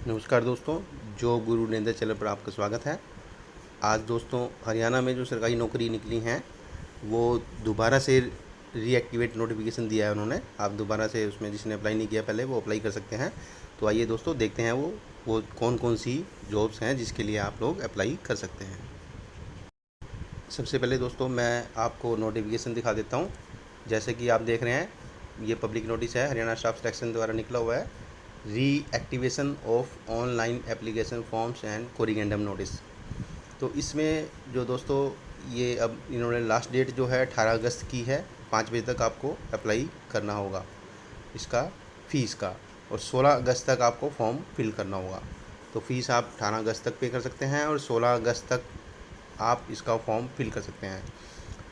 नमस्कार दोस्तों, जॉब गुरु नरेंद्र चैनल पर आपका स्वागत है। आज दोस्तों हरियाणा में जो सरकारी नौकरी निकली हैं वो दोबारा से रीएक्टिवेट नोटिफिकेशन दिया है उन्होंने। आप दोबारा से उसमें जिसने अप्लाई नहीं किया पहले वो अप्लाई कर सकते हैं। तो आइए दोस्तों देखते हैं वो कौन कौन सी जॉब्स हैं जिसके लिए आप लोग अप्लाई कर सकते हैं। सबसे पहले दोस्तों मैं आपको नोटिफिकेशन दिखा देता हूँ। जैसे कि आप देख रहे हैं ये पब्लिक नोटिस है, हरियाणा स्टाफ सिलेक्शन द्वारा निकला हुआ है। Reactivation of online application forms and corrigendum notice. तो इसमें जो दोस्तों ये अब इन्होंने लास्ट डेट जो है 18 अगस्त की है, 5 बजे तक आपको अप्लाई करना होगा इसका फ़ीस का, और 16 अगस्त तक आपको फॉर्म फिल करना होगा। तो फ़ीस आप 18 अगस्त तक पे कर सकते हैं और 16 अगस्त तक आप इसका फॉर्म फिल कर सकते हैं।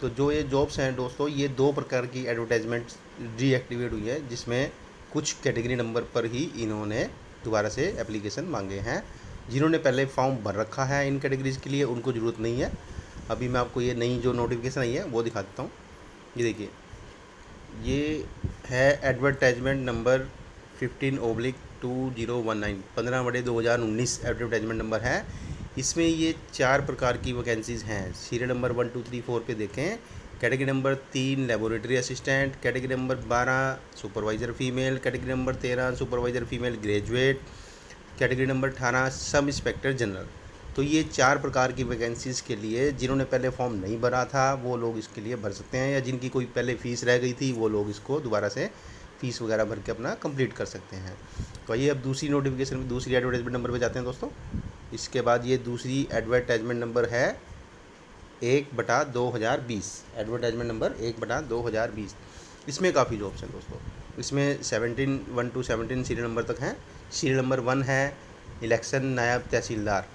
तो जो ये जॉब्स हैं दोस्तों, ये 2 प्रकार की एडवर्टाइजमेंट रीएक्टिवेट हुई है, जिसमें कुछ कैटेगरी नंबर पर ही इन्होंने दोबारा से एप्लीकेशन मांगे हैं। जिन्होंने पहले फॉर्म भर रखा है इन कैटेगरीज़ के लिए उनको ज़रूरत नहीं है। अभी मैं आपको ये नई जो नोटिफिकेशन आई है वो दिखा देता हूँ। ये देखिए, ये है एडवर्टाइजमेंट नंबर 15/2019, 15/2019 एडवर्टाइजमेंट नंबर है। इसमें ये 4 प्रकार की वैकेंसीज़ हैं। सीरियल नंबर 1, 2, 3, 4 पे देखें। Category number 3 laboratory assistant, category number 12 supervisor female, category number 13 supervisor female graduate, category number 18 sub inspector general. तो ये 4 प्रकार की वैकेंसीज़ के लिए जिन्होंने पहले फॉर्म नहीं भरा था वो लोग इसके लिए भर सकते हैं, या जिनकी कोई पहले फ़ीस रह गई थी वो लोग इसको दोबारा से फ़ीस वगैरह भर के अपना कंप्लीट कर सकते हैं। तो आइए अब दूसरी नोटिफिकेशन में दूसरी एडवर्टाइजमेंट नंबर पे जाते हैं दोस्तों। इसके बाद ये दूसरी एडवर्टाइजमेंट नंबर है 1/2020, एडवर्टाइजमेंट नंबर 1/2020। इसमें काफ़ी जॉब्स हैं दोस्तों। इसमें 1 to 17 सीरियल नंबर तक हैं। सीरियल नंबर 1 है इलेक्शन नायब तहसीलदार,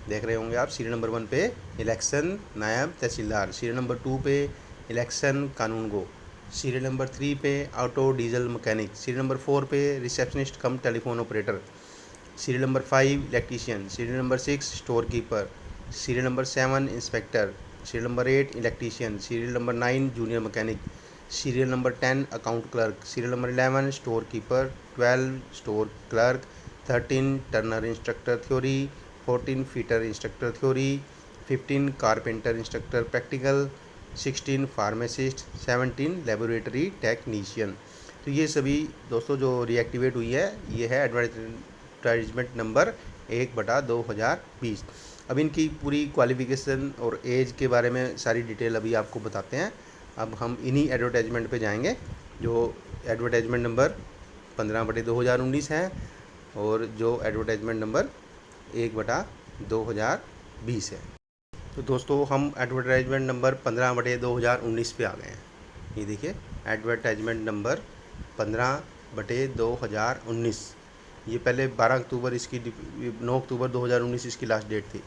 देख रहे होंगे आप। सीरियल नंबर 1 पे इलेक्शन नायब तहसीलदार, सीरियल नंबर 2 पे इलेक्शन कानून गो, सीरियल नंबर 3 पे auto diesel mechanic, serial number 4 पे receptionist cum telephone operator, serial number 5 electrician, serial number 6 store keeper, serial number 7 inspector, serial number 8 electrician, serial number 9 junior mechanic, serial number 10 account clerk, serial number 11 store keeper, 12 store clerk, 13 turner instructor theory, 14 fitter instructor theory, 15 carpenter instructor practical, 16 pharmacist, 17 laboratory technician. तो ये सभी दोस्तों जो reactivate हुई है ये है advertisement number 1/2020। अब इनकी पूरी क्वालिफ़िकेशन और एज के बारे में सारी डिटेल अभी आपको बताते हैं। अब हम इन्हीं एडवर्टाइजमेंट पे जाएंगे जो एडवर्टाइजमेंट नंबर 15/2019 है और जो एडवर्टाइजमेंट नंबर 1/2020 है। तो दोस्तों हम एडवर्टाइजमेंट नंबर 15/2019 पे आ गए हैं। ये देखिए एडवर्टाइजमेंट नंबर 15/2019। ये पहले 12 अक्टूबर इसकी 9 अक्टूबर 2019 इसकी लास्ट डेट थी,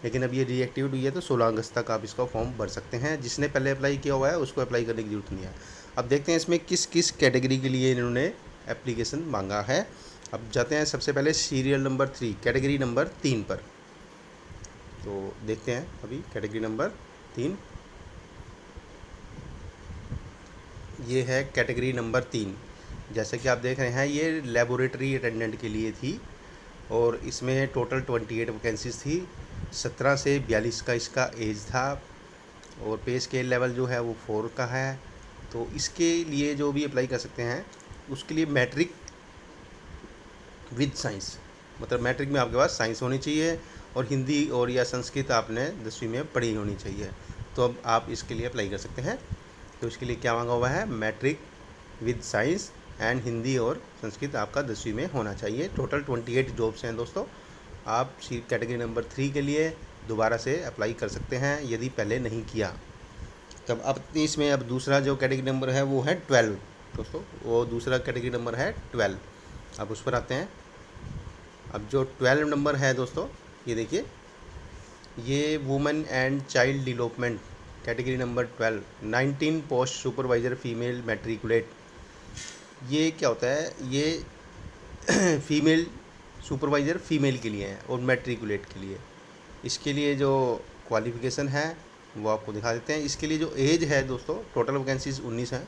लेकिन अब ये रीएक्टिवेट हुई है तो 16 अगस्त तक आप इसका फॉर्म भर सकते हैं। जिसने पहले अप्लाई किया हुआ है उसको अप्लाई करने की ज़रूरत नहीं है। अब देखते हैं इसमें किस किस कैटेगरी के लिए इन्होंने एप्लीकेशन मांगा है। अब जाते हैं सबसे पहले सीरियल नंबर 3 कैटेगरी नंबर 3 पर। तो देखते हैं अभी कैटेगरी नंबर 3, ये है कैटेगरी नंबर 3। जैसे कि आप देख रहे हैं ये लेबोरेटरी अटेंडेंट के लिए थी और इसमें टोटल 28 वैकेंसीज थी। 17 से 42 का इसका एज था और पे स्केल लेवल जो है वो 4 का है। तो इसके लिए जो भी अप्लाई कर सकते हैं उसके लिए मैट्रिक विद साइंस, मतलब मैट्रिक में आपके पास साइंस होनी चाहिए और हिंदी और या संस्कृत आपने 10वीं में पढ़ी होनी चाहिए। तो अब आप इसके लिए अप्लाई कर सकते हैं। तो इसके लिए क्या मांगा हुआ है, matric with science and Hindi और संस्कृत आपका 10वीं में होना चाहिए। टोटल 28 जॉब्स हैं दोस्तों। आप कैटेगरी नंबर 3 के लिए दोबारा से अप्लाई कर सकते हैं यदि पहले नहीं किया। तब अब इसमें अब दूसरा जो कैटेगरी नंबर है वो है 12 दोस्तों, वो दूसरा कैटेगरी नंबर है 12। अब उस पर आते हैं। अब जो 12 नंबर है दोस्तों, ये देखिए, ये women and child development category number 12, 19 post supervisor female matriculate. ये क्या होता है, ये फीमेल सुपरवाइज़र फीमेल के लिए है और मैट्रिकुलेट के लिए। इसके लिए जो क्वालिफ़िकेशन है वो आपको दिखा देते हैं। इसके लिए जो एज है दोस्तों, टोटल वैकेंसीज 19 हैं।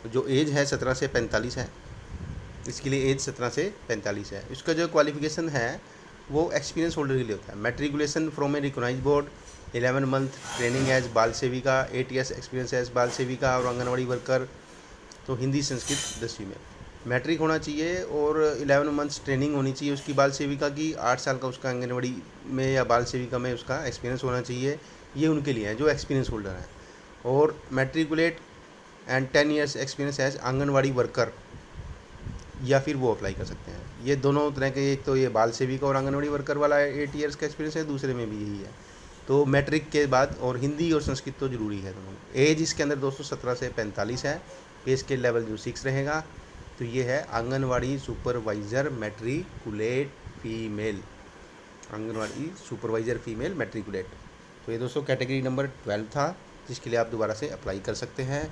जो एज है 17 से 45 है इसके लिए एज 17 से 45 है। इसका जो क्वालिफिकेशन है वो एक्सपीरियंस होल्डर के लिए होता है। Matriculation from a recognise board, 11 month training as बाल सेविका, 8 ईयर्स एक्सपीरियंस एज बाल सेविका और आंगनवाड़ी वर्कर। तो हिंदी संस्कृत 10वीं में मैट्रिक होना चाहिए और 11 मंथ्स ट्रेनिंग होनी चाहिए उसकी बाल सेविका की, 8 साल का उसका आंगनवाड़ी में या बाल सेविका में उसका एक्सपीरियंस होना चाहिए। ये उनके लिए है जो एक्सपीरियंस होल्डर हैं। और matriculate and 10 years experience as anganwadi worker, या फिर वो अप्लाई कर सकते हैं। ये दोनों तरह के, एक तो ये बाल सेविका और आंगनवाड़ी वर्कर वाला 8 ईयर्स का एक्सपीरियंस है, दूसरे में भी यही है। तो मैट्रिक के बाद और हिंदी और संस्कृत तो ज़रूरी है दोनों। एज इसके अंदर दोस्तों 17 से 45 है। पे स्केल लेवल जो 6 रहेगा। तो ये है anganwadi supervisor matriculate female, anganwadi supervisor female matriculate. तो ये दोस्तों कैटेगरी नंबर 12 था, जिसके लिए आप दोबारा से अप्लाई कर सकते हैं।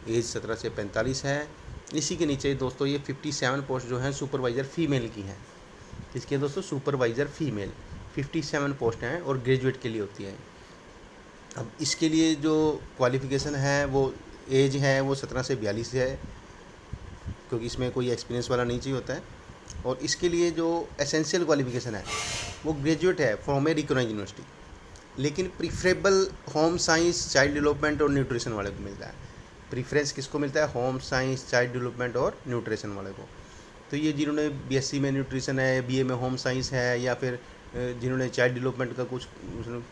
एज 17 से 45 है। इसी के नीचे दोस्तों ये 57 पोस्ट जो हैं सुपरवाइज़र फीमेल की हैं। इसके दोस्तों सुपरवाइज़र फीमेल 57 पोस्ट हैं और ग्रेजुएट के लिए होती है। अब इसके लिए जो क्वालिफ़िकेशन है वो एज है वो 17 से 42 है, क्योंकि इसमें कोई एक्सपीरियंस वाला नहीं चाहिए होता है। और इसके लिए जो एसेंशियल क्वालिफ़िकेशन है वो ग्रेजुएट है फ्रॉम ए रिकॉग्नाइज्ड यूनिवर्सिटी, लेकिन preferable home science, child development और न्यूट्रिशन वाले को मिलता है। प्रीफरेंस किसको मिलता है? होम साइंस, चाइल्ड डेवलपमेंट और न्यूट्रिशन वाले को। तो ये जिन्होंने बीएससी में न्यूट्रिशन है, बीए में होम साइंस है, या फिर जिन्होंने चाइल्ड डेवलपमेंट का कुछ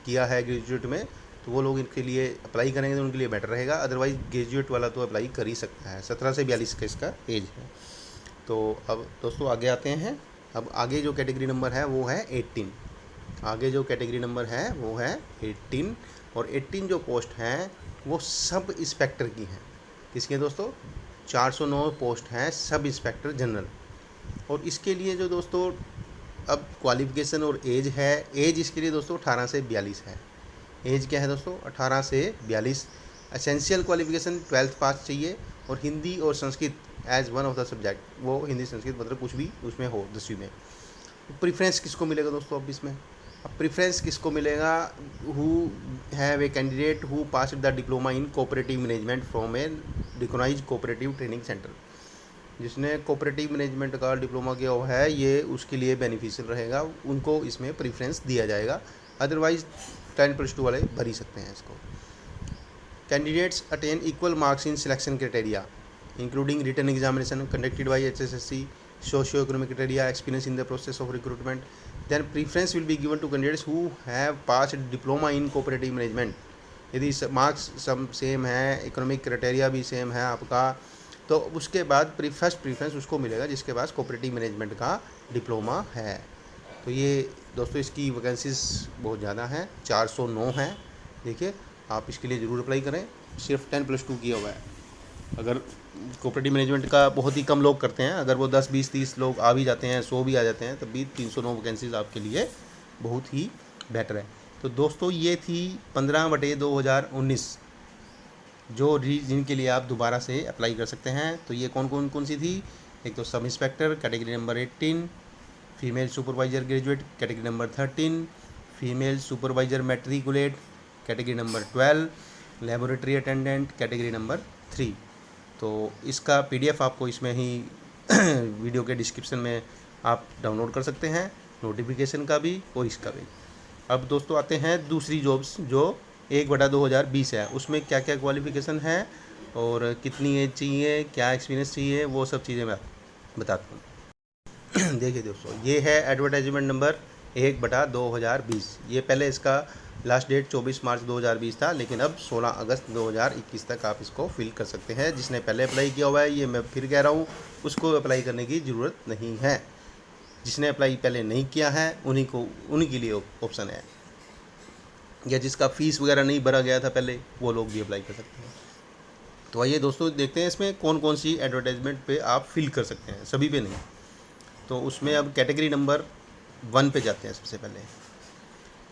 किया है ग्रेजुएट में, तो वो लोग इनके लिए अप्लाई करेंगे तो उनके लिए बेटर रहेगा। अदरवाइज़ ग्रेजुएट वाला तो अप्लाई कर ही सकता है। 17 से 42 का इसका एज है। तो अब दोस्तों आगे आते हैं। अब आगे जो कैटेगरी नंबर है वो है 18। आगे जो कैटेगरी नंबर है वो है 18। और 18 जो पोस्ट हैं वो सब इंस्पेक्टर की हैं। किसके दोस्तों? 409 पोस्ट हैं सब इंस्पेक्टर जनरल। और इसके लिए जो दोस्तों अब क्वालिफ़िकेशन और एज है, एज इसके लिए दोस्तों 18 से 42 है। एज क्या है दोस्तों? 18 से 42। एसेंशियल क्वालिफ़िकेशन 12th पास चाहिए और हिंदी और Sanskrit as one of the subject, वो हिंदी संस्कृत मतलब कुछ भी उसमें हो 10वीं में। प्रेफरेंस किसको मिलेगा दोस्तों? अब इसमें अब प्रेफरेंस किसको मिलेगा? Who have a candidate who pass the diploma in cooperative management from a recognized cooperative training centre. जिसने कोऑपरेटिव मैनेजमेंट का डिप्लोमा किया हुआ है ये उसके लिए बेनिफिशियल रहेगा, उनको इसमें प्रेफरेंस दिया जाएगा। अदरवाइज 10+2 वाले भर ही सकते हैं इसको। Candidates attain equal marks in selection criteria including written examination conducted by HSSC, socio economic criteria, experience in the process of recruitment. Then preference will be given to candidates who have passed diploma in cooperative management. यदि marks सब same है, economic criteria भी same है आपका, तो उसके बाद first preference उसको मिलेगा जिसके पास कोऑपरेटिव मैनेजमेंट का डिप्लोमा है। तो ये दोस्तों इसकी वैकेंसीज बहुत ज़्यादा हैं, 409 हैं। देखिए आप इसके लिए ज़रूर अप्लाई करें। सिर्फ 10+2 किया हुआ है। अगर कोऑपरेटिव मैनेजमेंट का बहुत ही कम लोग करते हैं, अगर वो 10, 20, 30 लोग आ भी जाते हैं, 100 भी आ जाते हैं, तब भी 309 वैकेंसीज आपके लिए बहुत ही बेटर है। तो दोस्तों ये थी 15/2019 जो जिनके लिए आप दोबारा से अप्लाई कर सकते हैं। तो ये कौन सी थी? एक तो sub inspector category number 18, female supervisor graduate category number 13, female supervisor matriculate category number 12, laboratory attendant category number 3। तो इसका PDF आपको इसमें ही वीडियो के डिस्क्रिप्शन में आप डाउनलोड कर सकते हैं, नोटिफिकेशन का भी और इसका भी। अब दोस्तों आते हैं दूसरी जॉब्स जो 1/2020 है, उसमें क्या क्या क्वालिफ़िकेशन है और कितनी एज चाहिए, क्या एक्सपीरियंस चाहिए, वो सब चीज़ें मैं बताता हूँ। देखिए दोस्तों ये है एडवर्टाइजमेंट नंबर 1/2020। ये पहले इसका लास्ट डेट 24 मार्च 2020 था, लेकिन अब 16 अगस्त 2021 तक आप इसको फिल कर सकते हैं। जिसने पहले अप्लाई किया हुआ है, ये मैं फिर कह रहा हूँ, उसको अप्लाई करने की ज़रूरत नहीं है। जिसने अप्लाई पहले नहीं किया है उन्हीं के लिए ऑप्शन है, या जिसका फ़ीस वगैरह नहीं भरा गया था पहले, वो लोग भी अप्लाई कर सकते हैं। तो आइए दोस्तों देखते हैं इसमें कौन सी एडवर्टाइजमेंट पे आप फिल कर सकते हैं, सभी पे नहीं। तो उसमें अब कैटेगरी नंबर 1 पे जाते हैं। सबसे पहले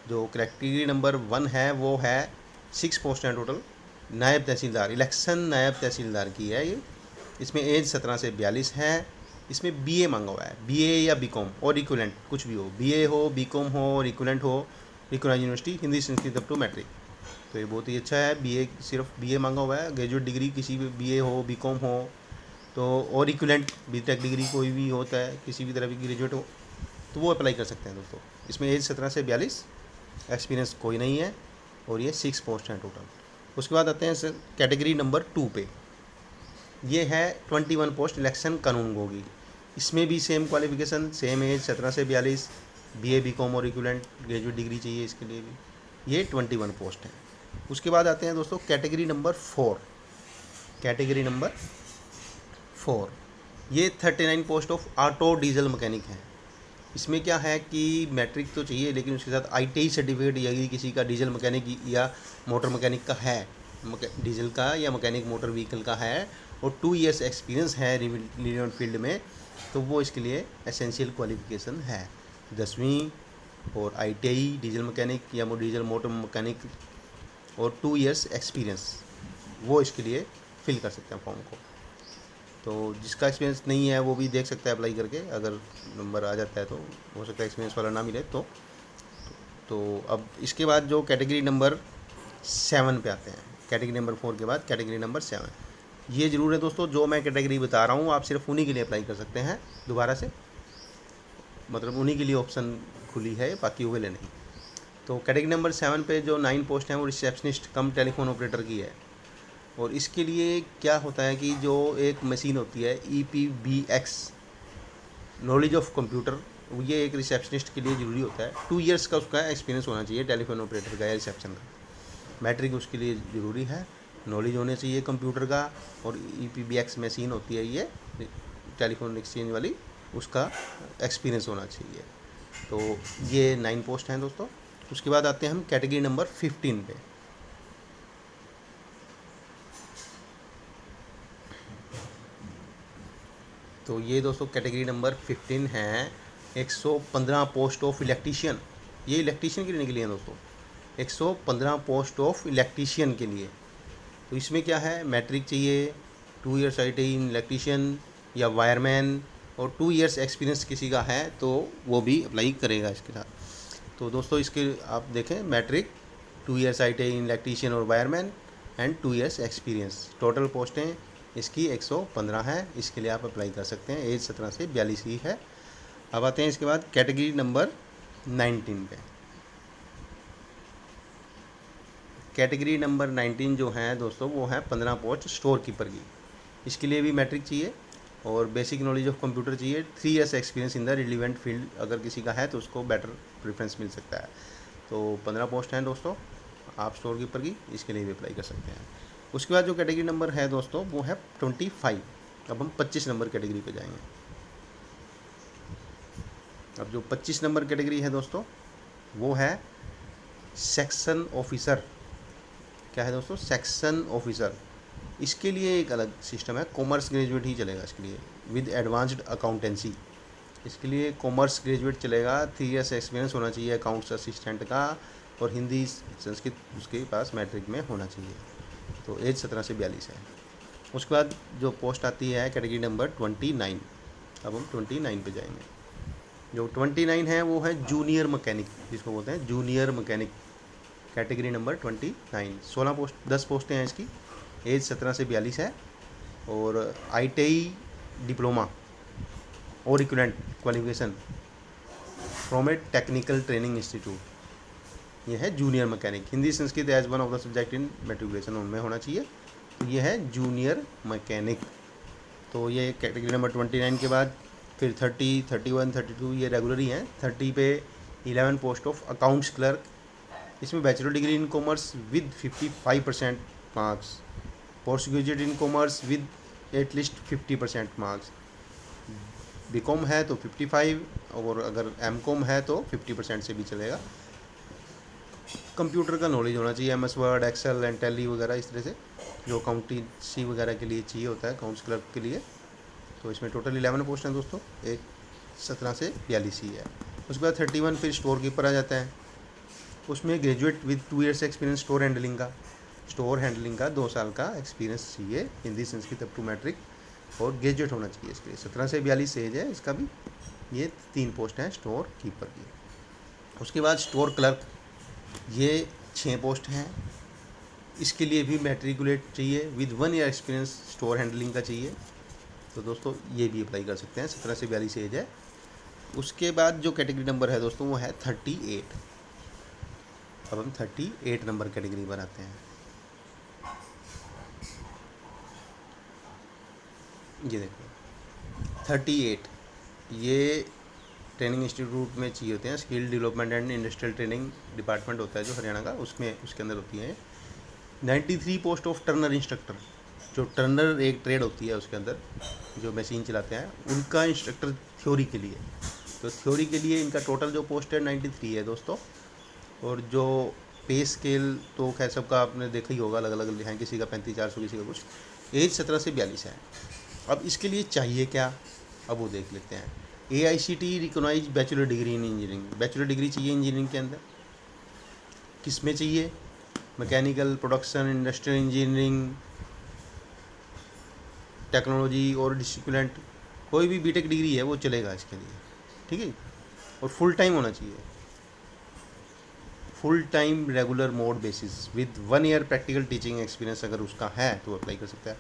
जो कैटेगरी नंबर 1 है वो है 6 पोस्ट हैं टोटल। नायब तहसीलदार, इलेक्शन नायब तहसीलदार की है ये। इसमें एज 17 से 42 है। इसमें BA मांगा हुआ है, BA या BCom और इक्विवेलेंट कुछ भी हो, BA हो, BCom हो और इक्विवेलेंट हो, recognized university, Hindi Sanskrit up to matric. तो ये बहुत ही अच्छा है। BA सिर्फ BA मांगा हुआ है, ग्रेजुएट डिग्री किसी भी BA हो, BCom हो, तो और इक्विवेलेंट बीटेक डिग्री कोई भी होता है, किसी भी तरह की ग्रेजुएट हो तो वो अप्लाई कर सकते हैं दोस्तों। इसमें एज 17 से 42, एक्सपीरियंस कोई नहीं है, और ये 6 पोस्ट हैं टोटल। उसके बाद आते हैं कैटेगरी नंबर 2 पे। ये है 21 पोस्ट इलेक्शन कानून होगी। इसमें भी सेम क्वालिफिकेशन, सेम एज 17 से 42, बीए बीकॉम और इक्विवेलेंट ग्रेजुएट डिग्री चाहिए इसके लिए भी। ये 21 पोस्ट हैं। उसके बाद आते हैं दोस्तों कैटेगरी नंबर 4। कैटेगरी नंबर 4 ये 39 post of auto diesel mechanic हैं। इसमें क्या है कि मैट्रिक तो चाहिए, लेकिन उसके साथ ITI सर्टिफिकेट यदि किसी का डीजल मैकेनिक या मोटर मैकेनिक का है, डीजल का या मैकेनिक मोटर व्हीकल का है, और 2 इयर्स एक्सपीरियंस है रिलेवेंट फील्ड में, तो वो इसके लिए एसेंशियल क्वालिफिकेशन है। 10वीं और ITI डीजल मैकेनिक या डीजल मोटर मैकेनिक और 2 इयर्स एक्सपीरियंस, वो इसके लिए फिल कर सकते हैं फॉर्म को। तो जिसका एक्सपीरियंस नहीं है वो भी देख सकता है अप्लाई करके, अगर नंबर आ जाता है तो हो सकता है एक्सपीरियंस वाला ना मिले तो अब इसके बाद जो कैटेगरी नंबर 7 पे आते हैं। कैटेगरी नंबर 4 के बाद कैटेगरी नंबर 7। ये ज़रूर है दोस्तों, जो मैं कैटेगरी बता रहा हूँ आप सिर्फ उन्हीं के लिए अप्लाई कर सकते हैं दोबारा से, मतलब उन्हीं के लिए ऑप्शन खुली है, बाकी वो ले नहीं। तो कैटेगरी नंबर 7 पे जो 9 पोस्ट हैं वो रिसेप्शनिस्ट कम टेलीफोन ऑपरेटर की है। और इसके लिए क्या होता है कि जो एक मशीन होती है EPBX, नॉलेज ऑफ कंप्यूटर, ये एक रिसेप्शनिस्ट के लिए ज़रूरी होता है। 2 इयर्स का उसका एक्सपीरियंस होना चाहिए टेलीफोन ऑपरेटर का या रिसेप्शन का। मैट्रिक उसके लिए ज़रूरी है, नॉलेज होने चाहिए कंप्यूटर का, और EPBX मशीन होती है ये टेलीफोन एक्सचेंज वाली, उसका एक्सपीरियंस होना चाहिए। तो ये 9 पोस्ट हैं दोस्तों। उसके बाद आते हैं हम कैटेगरी नंबर 15 पे। तो ये दोस्तों कैटेगरी नंबर 15 है। 115 पोस्ट ऑफ इलेक्ट्रीशियन, ये इलेक्ट्रीशियन के लिए हैं दोस्तों। 115 पोस्ट ऑफ इलेक्ट्रीशियन के लिए। तो इसमें क्या है, मैट्रिक चाहिए, 2 इयर्स ITI इलेक्ट्रीशियन या वायरमैन, और 2 इयर्स एक्सपीरियंस किसी का है तो वो भी अप्लाई करेगा इसके साथ। तो दोस्तों इसके आप देखें, मैट्रिक, 2 इयर्स ITI इलेक्ट्रीशियन और wireman and 2 years experience, total पोस्टें इसकी 115 है। इसके लिए आप अप्लाई कर सकते हैं। एज 17 से 42 ही है। अब आते हैं इसके बाद कैटेगरी नंबर 19 पे। कैटेगरी नंबर 19 जो है दोस्तों वो है 15 पोस्ट स्टोर कीपर की। इसके लिए भी मैट्रिक चाहिए और बेसिक नॉलेज ऑफ कंप्यूटर चाहिए। 3 years experience in the relevant field अगर किसी का है तो उसको बेटर प्रेफरेंस मिल सकता है। तो 15 पोस्ट हैं दोस्तों आप स्टोर कीपर की, इसके लिए भी अप्लाई कर सकते हैं। उसके बाद जो कैटेगरी नंबर है दोस्तों वो है 25। अब हम 25 नंबर कैटेगरी पे जाएंगे। अब जो 25 नंबर कैटेगरी है दोस्तों वो है सेक्शन ऑफिसर। क्या है दोस्तों, सेक्शन ऑफिसर। इसके लिए एक अलग सिस्टम है, कॉमर्स ग्रेजुएट ही चलेगा इसके लिए, विद एडवांस्ड अकाउंटेंसी। इसके लिए कॉमर्स ग्रेजुएट चलेगा। 3 इयर्स एक्सपीरियंस होना चाहिए अकाउंट्स असिस्टेंट का, और हिंदी संस्कृत उसके पास मैट्रिक में होना चाहिए। तो एज 17 से 42 है। उसके बाद जो पोस्ट आती है कैटेगरी नंबर 29। अब हम 29 पे जाएंगे। जो 29 है वो है जूनियर मैकेनिक, जिसको बोलते हैं junior mechanic. Category number 29, 16 post, 10 पोस्टें हैं इसकी। एज 17 से 42 है, और ITI डिप्लोमा और equivalent qualification from a technical training institute. ये है junior mechanic. Hindi Sanskrit as one of the subject in matriculation उनमें होना चाहिए। तो ये है जूनियर मैकेनिक। तो ये कैटेगरी नंबर 29 के बाद फिर 30, 31, 32 ये रेगुलर ही हैं। 30 पे 11 पोस्ट ऑफ अकाउंट्स क्लर्क। इसमें bachelor degree in commerce with 55% marks, post graduate in commerce with at least 50% marks. BCom है तो 55, और अगर MCOM है तो 50% से भी चलेगा। कंप्यूटर का नॉलेज होना चाहिए, MS word, excel and Tally वगैरह, इस तरह से जो अकाउंटेंसी वगैरह के लिए चाहिए होता है अकाउंट्स क्लर्क के लिए। तो इसमें टोटल 11 पोस्ट हैं दोस्तों। एक 17 से 42 ही है। उसके बाद 31 फिर स्टोर कीपर आ जाता है। उसमें graduate with 2 years experience store handling का 2 साल का एक्सपीरियंस चाहिए। Hindi Sanskrit up to matric, और ग्रेजुएट होना चाहिए इसके लिए। 17 से 42 एज है इसका भी। ये 3 पोस्ट हैं स्टोर कीपर की। उसके बाद स्टोर क्लर्क, ये 6 पोस्ट हैं। इसके लिए भी मैट्रिकुलेट चाहिए, with 1 year experience store handling का चाहिए। तो दोस्तों ये भी अप्लाई कर सकते हैं, 17 से 42 एज है। उसके बाद जो कैटेगरी नंबर है दोस्तों वो है 38। अब हम 38 नंबर कैटेगरी बनाते हैं। ये देखो 38, ये ट्रेनिंग इंस्टीट्यूट में चाहिए होते हैं, skill development and industrial training department होता है जो हरियाणा का, उसमें उसके अंदर होती है। 93 पोस्ट ऑफ टर्नर इंस्ट्रक्टर, जो टर्नर एक ट्रेड होती है उसके अंदर जो मशीन चलाते हैं उनका इंस्ट्रक्टर थ्योरी के लिए। तो थ्योरी के लिए इनका टोटल जो पोस्ट है 93 है दोस्तों। और जो पे स्केल तो खैर सबका आपने देखा ही होगा, अलग अलग हैं, किसी का 35,400, किसी का कुछ। एज 17 से 42 है। अब इसके लिए चाहिए क्या, अब वो देख लेते हैं। AICTE recognise bachelor degree in engineering, bachelor degree चाहिए इंजीनियरिंग के अंदर। किस में चाहिए? Mechanical, production, industrial engineering, technology और डिसिप्लिन, कोई भी बीटेक डिग्री है वो चलेगा इसके लिए, ठीक है। और फुल टाइम होना चाहिए, full time regular mode basis with 1 year practical teaching experience अगर उसका है तो अप्लाई कर सकता है।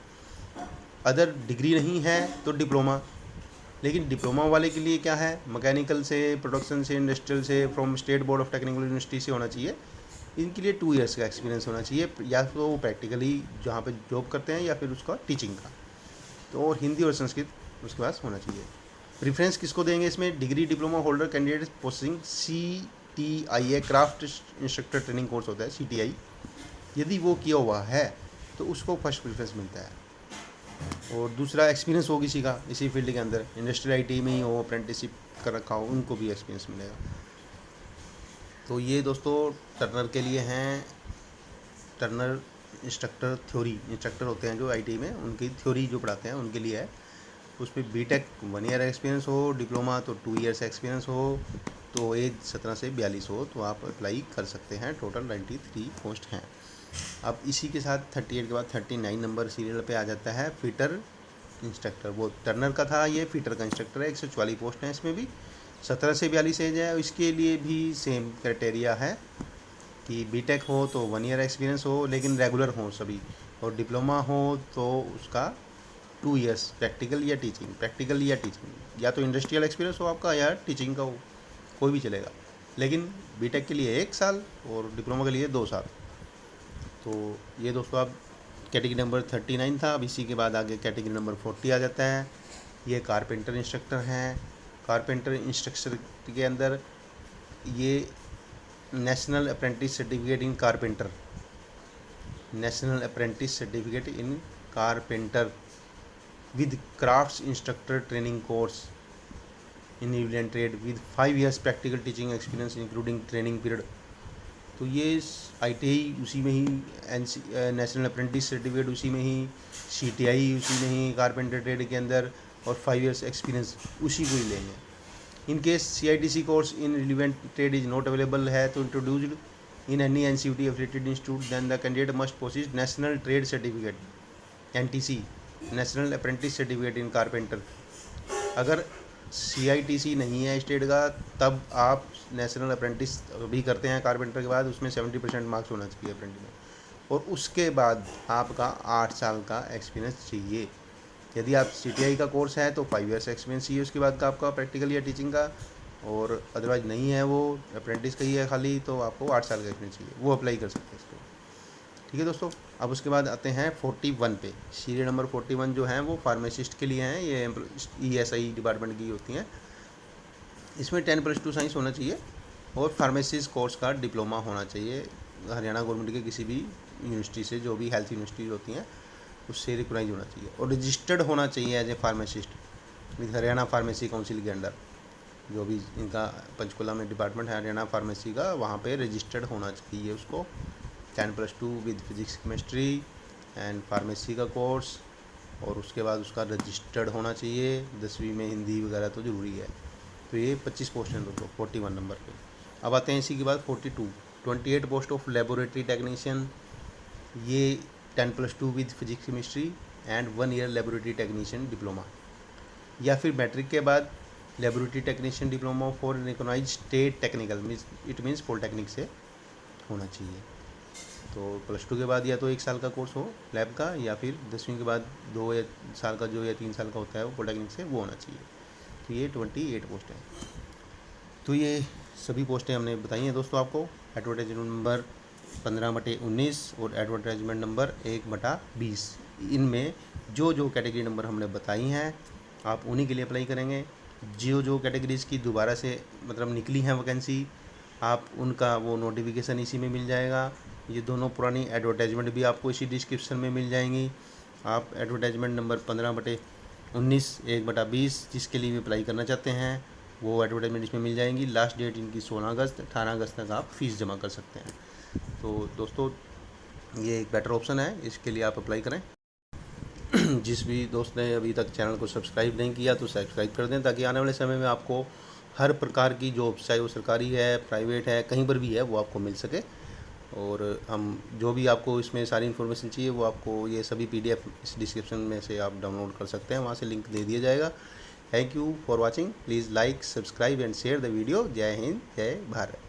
अदर डिग्री नहीं है तो डिप्लोमा, लेकिन डिप्लोमा वाले के लिए क्या है, मैकेनिकल से, प्रोडक्शन से, इंडस्ट्रियल से, from state board of technical university से होना चाहिए। इनके लिए 2 ईयर्स का एक्सपीरियंस होना चाहिए, या तो वो प्रैक्टिकली जहाँ पे जॉब करते हैं या फिर उसका टीचिंग का। तो और हिंदी और संस्कृत उसके पास होना चाहिए। प्रेफरेंस किसको देंगे इसमें? Degree diploma holder candidate posting CTIA craft instructor training course होता है CTI, यदि वो किया हुआ है तो उसको फर्स्ट प्रेफरेंस मिलता है। और दूसरा एक्सपीरियंस हो किसी का इसी फील्ड के अंदर, इंडस्ट्रियल IT में ही हो, अप्रेंटिसशिप कर रखा हो, उनको भी एक्सपीरियंस मिलेगा। तो ये दोस्तों टर्नर के लिए हैं। टर्नर इंस्ट्रक्टर थ्योरी इंस्ट्रक्टर होते हैं जो IT में, उनकी थ्योरी जो पढ़ाते हैं उनके लिए है। उसमें बीटेक 1 ईयर एक्सपीरियंस हो, डिप्लोमा तो 2 ईयर्स एक्सपीरियंस हो, तो एज 17 से 42 हो तो आप अप्लाई कर सकते हैं। टोटल 93 पोस्ट हैं। अब इसी के साथ 38 के बाद 39 नंबर सीरियल पे आ जाता है फिटर इंस्ट्रक्टर। वो टर्नर का था, ये फिटर का इंस्ट्रक्टर है। 144 पोस्ट हैं इसमें भी, 17 से 42 एज है। इसके लिए भी सेम क्राइटेरिया है कि बीटेक हो तो 1 ईयर एक्सपीरियंस हो, लेकिन रेगुलर हो सभी, और डिप्लोमा हो तो उसका 2 ईयर्स प्रैक्टिकल या टीचिंग, या तो इंडस्ट्रियल एक्सपीरियंस हो आपका या टीचिंग का हो, कोई भी चलेगा। लेकिन बीटेक के लिए 1 साल और डिप्लोमा के लिए 2 साल। तो ये दोस्तों आप कैटेगरी नंबर 39 था। अब इसी के बाद आगे कैटेगरी नंबर 40 आ जाता है। ये कारपेंटर इंस्ट्रक्टर हैं। कारपेंटर इंस्ट्रक्टर के अंदर ये national apprentice certificate in carpenter, national apprentice certificate in carpenter with crafts instructor training course in Indian trade with 5 years practical teaching experience including training period. तो ये ITI उसी में ही, national apprentice certificate उसी में ही, CTI उसी में ही, carpenter trade के अंदर, और 5 ईयर्स एक्सपीरियंस उसी को ही लेंगे। In case CITC course in relevant trade is not available है तो introduced in any NCVT affiliated institute, then the candidate must possess national trade certificate NTC, national apprentice certificate in carpenter. अगर CITC नहीं है state का, तब आप national apprentice भी करते हैं कारपेंटर के बाद, उसमें 70% मार्क्स होना चाहिए अप्रेंटिस में, और उसके बाद आपका 8 साल का एक्सपीरियंस चाहिए। यदि आप CTI का कोर्स है तो 5 ईयर्स एक्सपीरियंस चाहिए उसके बाद का आपका प्रैक्टिकल या टीचिंग का, और अदरवाइज नहीं है, वो अप्रेंटिस का ही है खाली, तो आपको 8 साल का एक्सपीरियंस चाहिए, वो अप्लाई कर सकते हैं इसको। ठीक है दोस्तों। अब उसके बाद आते हैं 41 पे। सीरियल नंबर 41 जो हैं वो फार्मासिस्ट के लिए हैं। ये ESI डिपार्टमेंट की होती हैं। इसमें 10+2 साइंस होना चाहिए और फार्मेसिस्ट कोर्स का डिप्लोमा होना चाहिए हरियाणा गवर्नमेंट के किसी भी यूनिवर्सिटी से, जो भी हेल्थ यूनिवर्सिटीज़ होती हैं उससे रिकॉग्नाइज होना चाहिए, और रजिस्टर्ड होना चाहिए as a pharmacist with Haryana pharmacy council के अंडर। जो भी इनका पंचकुला में डिपार्टमेंट है हरियाणा फार्मेसी का, वहाँ पे रजिस्टर्ड होना चाहिए उसको। 10+2 with physics chemistry and pharmacy का कोर्स, और उसके बाद उसका रजिस्टर्ड होना चाहिए। 10वीं में हिंदी वगैरह तो ज़रूरी है। तो ये 25 पोस्ट हैं दोस्तों 41 नंबर पे। अब आते हैं इसी के बाद 28 पोस्ट ऑफ लेबोरेटरी टेक्नीशियन। ये 10+2 with physics chemistry and 1 year laboratory technician diploma, या फिर मैट्रिक के बाद laboratory technician diploma for recognized state technical, it means polytechnic से होना चाहिए। तो +2 के बाद या तो 1 साल का कोर्स हो लैब का, या फिर 10वीं के बाद 2 या साल का जो या 3 साल का होता है वो पॉलिटेक्निक से वो होना चाहिए। तो ये 28 पोस्ट हैं। तो ये सभी पोस्टें हमने बताई हैं दोस्तों आपको। एडवर्टाइजमेंट नंबर 15/19 और एडवर्टाइजमेंट नंबर 1/20, इनमें जो जो कैटेगरी नंबर हमने बताई हैं आप उन्हीं के लिए अप्लाई करेंगे। जो जो कैटेगरीज़ की दोबारा से मतलब निकली हैं वैकेंसी, आप उनका वो नोटिफिकेशन इसी में मिल जाएगा। ये दोनों पुरानी एडवर्टाइजमेंट भी आपको इसी डिस्क्रिप्शन में मिल जाएंगी। आप एडवर्टाइजमेंट नंबर 15/19 1/20 जिसके लिए भी अप्लाई करना चाहते हैं वो एडवर्टाइजमेंट इसमें मिल जाएंगी। लास्ट डेट इनकी 16 अगस्त, 18 अगस्त तक आप फ़ीस जमा कर सकते हैं। तो दोस्तों ये एक बेटर ऑप्शन है, इसके लिए आप अप्लाई करें। जिस भी दोस्त ने अभी तक चैनल को सब्सक्राइब नहीं किया तो सब्सक्राइब कर दें, ताकि आने वाले समय में आपको हर प्रकार की जॉब, चाहे वो सरकारी है, प्राइवेट है, कहीं पर भी है, वो आपको मिल सके। और हम जो भी आपको इसमें सारी इन्फॉर्मेशन चाहिए वो आपको ये सभी PDF इस डिस्क्रिप्शन में से आप डाउनलोड कर सकते हैं, वहाँ से लिंक दे दिया जाएगा। Thank you for watching. Please like, subscribe and share the video. जय हिंद, जय भारत।